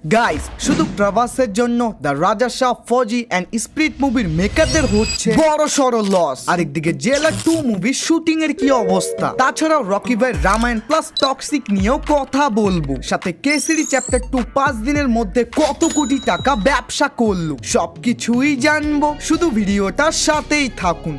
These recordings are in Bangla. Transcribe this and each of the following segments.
গাইস শুধু প্রভাসের জন্য দ্য রাজা শাহ ফৌজি এন্ড স্পিরিট মুভির মেকারদের হচ্ছে বড় সড়ো লস। আরেকদিকে জেলার 2 মুভির শুটিং এর কি অবস্থা। তাছাড়াও রকি ভাই রামায়ণ প্লাস টক্সিক নিয়েও কথা বলবো। সাথে কেসরি চ্যাপ্টার 2 5 দিনের মধ্যে কত কোটি টাকা ব্যবসা করলো সবকিছুই জানবো, শুধু ভিডিওটার সাথেই থাকুন।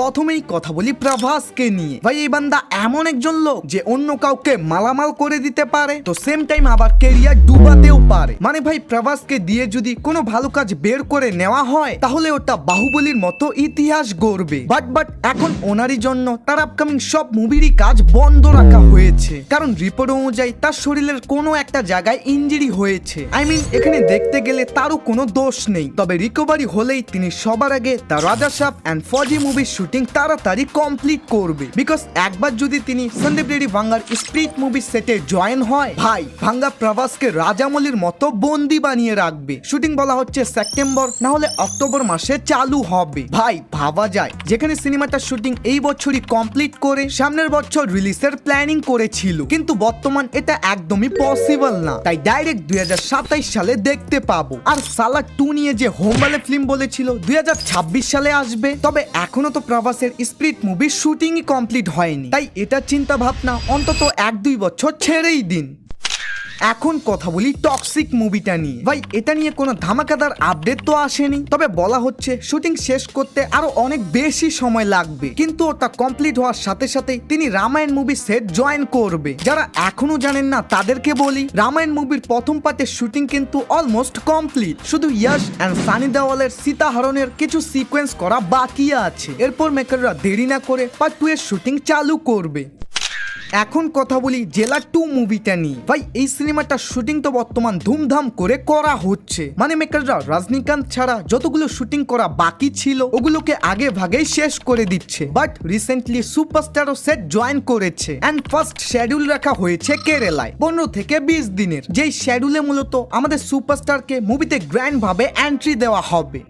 প্রথমেই কথা বলি প্রভাসকে নিয়ে। ভাই এই বান্দা এমন একজন লোক যে অন্য কাউকে মালামাল করে দিতে পারে, তো সেম টাইম আবার কেরিয়ার ডুবাতেও পারে। মানে ভাই প্রভাসকে দিয়ে যদি কোনো ভালো কাজ বের করে নেওয়া হয় তাহলে ওটা বাহুবলীর মতো ইতিহাস গড়বে। বাট এখন ওনারই জন্য তার আপকামিং সব মুভিরই কাজ বন্ধ রাখা হয়েছে, কারণ রিপোর্ট অনুযায়ী তার শরীরের কোনো একটা জায়গায় ইনজুরি হয়েছে। এখানে দেখতে গেলে তারও কোনো দোষ নেই, তবে রিকভারি হলেই তিনি সবার আগে দ্য রাজা শাহ এন্ড ফৌজি মুভির শুটিং তাড়াতাড়ি কমপ্লিট করবে। বিকজ একবার যদি তিনি সন্দীপ রেড্ডি ভাঙ্গার স্পিরিট মুভি সেটে জয়েন হয়, ভাই ভাঙ্গা প্রভাসকে রাজামৌলির মতো বন্দি বানিয়ে রাখবে। শুটিং বলা হচ্ছে সেপ্টেম্বর না হলে অক্টোবর মাসে চালু হবে। ভাই ভাবা যায় যেখানে সিনেমাটার শুটিং এই বছরই কমপ্লিট করে সামনের বছর রিলিজের প্ল্যানিং করেছিল, কিন্তু বর্তমান এটা একদমই পসিবল না। তাই ডাইরেক্ট 2027 সালে দেখতে পাবো। আর সালার 2 নিয়ে যে হোমবালে ফিল্ম বলেছিল 2026 সালে আসবে, তবে এখনো তো প্রভাসের স্পিরিট মুভির শুটিংই কমপ্লিট হয়নি। তাই এটা চিন্তা ভাবনা অন্তত 1-2 বছর ছেড়েই দিন। এখন কথা বলি টক্সিক মুভিটা নিয়ে। ভাই এটা নিয়ে কোনো ধামাকাদার আপডেট তো আসেনি, তবে বলা হচ্ছে শুটিং শেষ করতে আরো অনেক বেশি সময় লাগবে, কিন্তু ওটা কমপ্লিট হওয়ার সাথে সাথেই তিনি রামায়ণ মুভি সেট জয়েন করবে। যারা এখনো জানেন না তাদেরকে বলি, রামায়ণ মুভির প্রথম পার্টের শুটিং কিন্তু অলমোস্ট কমপ্লিট, শুধু ইয়াশ এন্ড সানি দেওয়ালের সীতাহরণের কিছু সিকোয়েন্স করা বাকি আছে। এরপর মেকাররা দেরি না করে পার্ট 2 এর শুটিং চালু করবে। এখন কথা বলি জেলা 2 মুভিটা নিয়ে। ভাই এই সিনেমাটার শুটিং তো বর্তমান ধুমধাম করে করা হচ্ছে। মানে মেকাররা রজনীকান্ত ছাড়া যতগুলো শুটিং করা বাকি ছিল ওগুলোকে আগে ভাগেই শেষ করে দিচ্ছে। বাট রিসেন্টলি সুপারস্টারও সেট জয়েন করেছে এন্ড ফার্স্ট শিডিউল রাখা হয়েছে কেরালায় 15 থেকে 20 দিনের, যেই শিডিউলে মূলত আমাদের সুপারস্টারকে মুভিতে গ্র্যান্ড ভাবে এন্ট্রি দেওয়া হবে।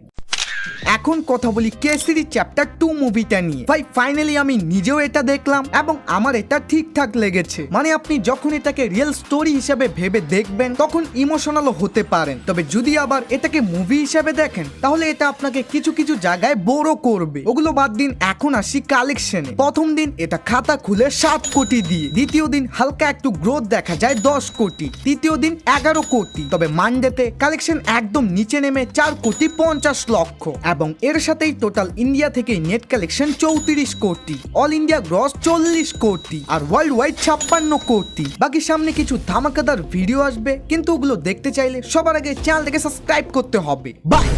এখন কথা বলি কেসরি চ্যাপ্টার 2 মুভিটা নিয়ে। ভাই ফাইনালি আমি নিজেও এটা দেখলাম এবং আমার এটা ঠিকঠাক লেগেছে। মানে আপনি যখন এটাকে রিয়েল স্টোরি হিসেবে ভেবে দেখবেন তখন ইমোশনালও হতে পারেন, তবে যদি আবার এটাকে মুভি হিসেবে দেখেন তাহলে এটা আপনাকে কিছু কিছু জায়গায় বোরো করবে। ওগুলো বাদ দিন, এখন আসি কালেকশনে। প্রথম দিন এটা খাতা খুলে 7 কোটি দিয়ে, দ্বিতীয় দিন হালকা একটু গ্রোথ দেখা যায় 10 কোটি, তৃতীয় দিন 11 কোটি, তবে মানডেতে কালেকশন একদম নিচে নেমে 4 কোটি 50 লক্ষ, এবং এর সাথেই টোটাল ইন্ডিয়া থেকে নেট কালেকশন 34 কোটি, অল ইন্ডিয়া গ্রস 40 কোটি, আর ওয়ার্ল্ড ওয়াইড 56 কোটি। বাকি সামনে কিছু ধামাকাদার ভিডিও আসবে, কিন্তু ওগুলো দেখতে চাইলে সবার আগে চ্যানেলটাকে সাবস্ক্রাইব করতে হবে। বাই।